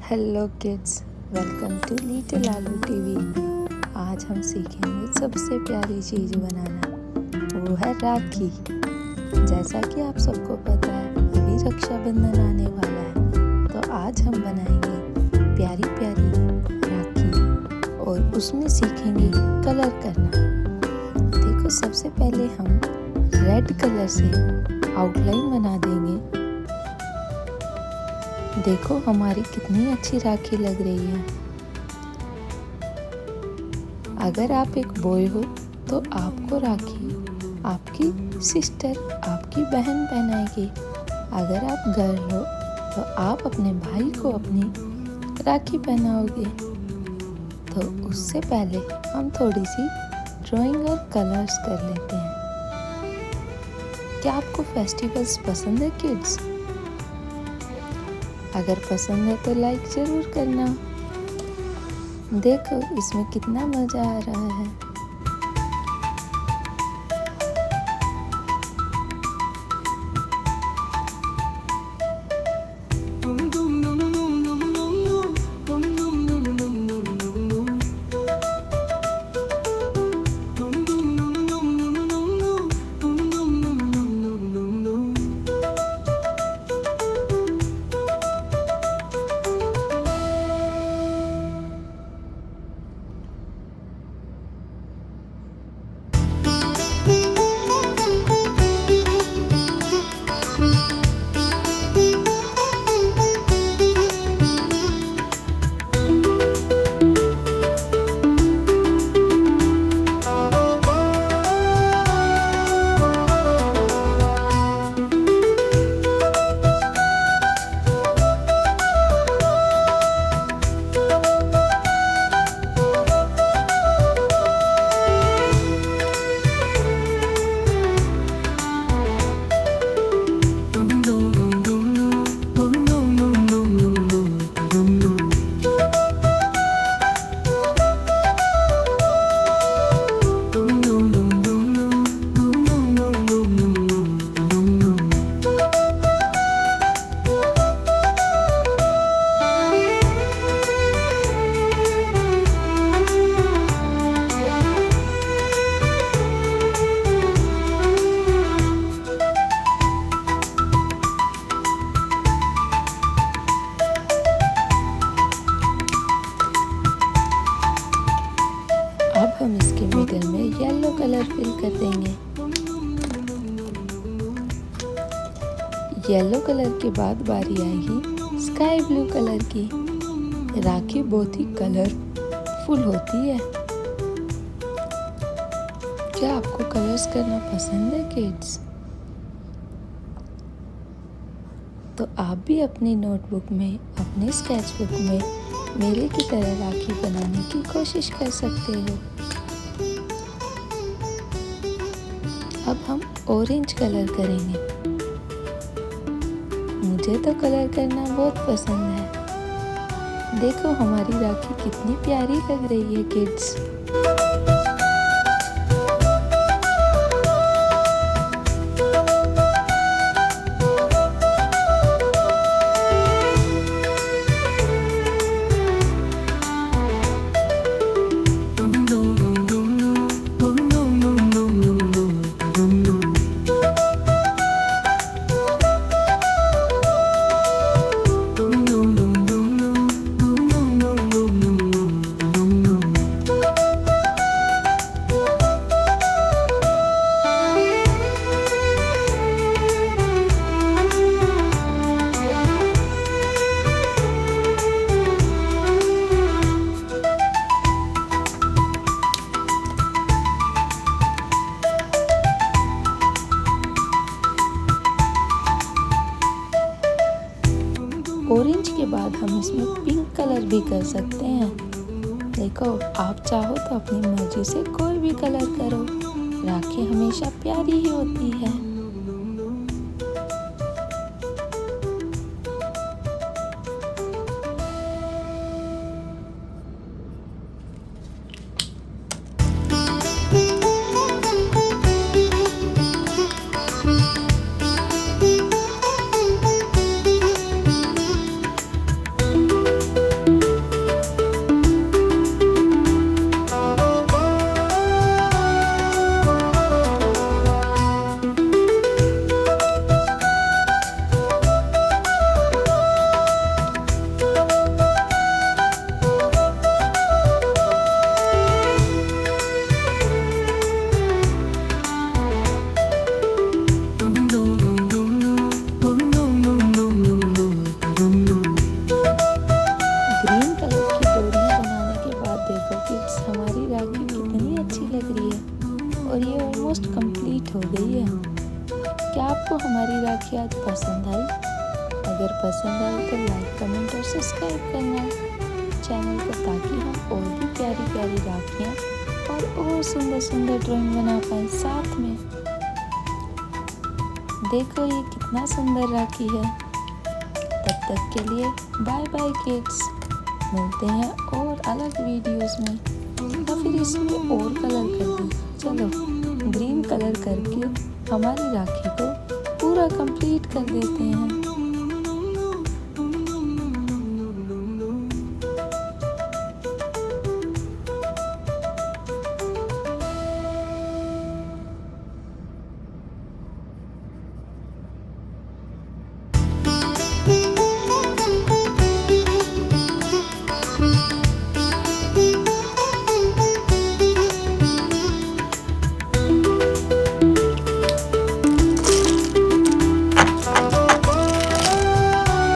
Hello kids, welcome to little Aloo TV. आज हम सीखेंगे सबसे प्यारी चीज़ बनाना, वो है राखी। जैसा कि आप सबको पता है, अभी रक्षाबंधन आने वाला है, तो आज हम बनाएंगे प्यारी प्यारी राखी और उसमें सीखेंगे कलर करना। देखो, सबसे पहले हम रेड कलर से आउटलाइन बना देंगे। देखो हमारी कितनी अच्छी राखी लग रही है। अगर आप एक बॉय हो तो आपको राखी आपकी सिस्टर, आपकी बहन पहनाएगी। अगर आप गर्ल हो तो आप अपने भाई को अपनी राखी पहनाओगे। तो उससे पहले हम थोड़ी सी ड्राइंग और कलर्स कर लेते हैं। क्या आपको फेस्टिवल्स पसंद है किड्स? अगर पसंद है तो लाइक ज़रूर करना। देखो इसमें कितना मज़ा आ रहा है। अब हम इसके मिडल में येलो कलर फिल कर देंगे। येलो कलर के बाद बारी आएगी स्काई ब्लू कलर की। राखी बहुत ही कलरफुल होती है। क्या आपको कलर्स करना पसंद है किड्स? तो आप भी अपनी नोटबुक में, अपने स्केचबुक में मेरे की तरह राखी बनाने की कोशिश कर सकते हो। अब हम ऑरेंज कलर करेंगे। मुझे तो कलर करना बहुत पसंद है। देखो हमारी राखी कितनी प्यारी लग रही है किड्स। ऑरेंज के बाद हम इसमें पिंक कलर भी कर सकते हैं। देखो, आप चाहो तो अपनी मर्जी से कोई भी कलर करो। राखी हमेशा प्यारी ही होती है। शायद पसंद आई। अगर पसंद आई तो लाइक कमेंट और सब्सक्राइब करना चैनल को, ताकि हम और भी प्यारी प्यारी राखियाँ और सुंदर सुंदर ड्राइंग बना पाए साथ में। देखो ये कितना सुंदर राखी है। तब तक के लिए बाय बाय किड्स। मिलते हैं और अलग वीडियोस में, या फिर इसमें और कलर कर दें। चलो ग्रीन कलर करके हमारी राखी को पूरा कंप्लीट कर देते हैं।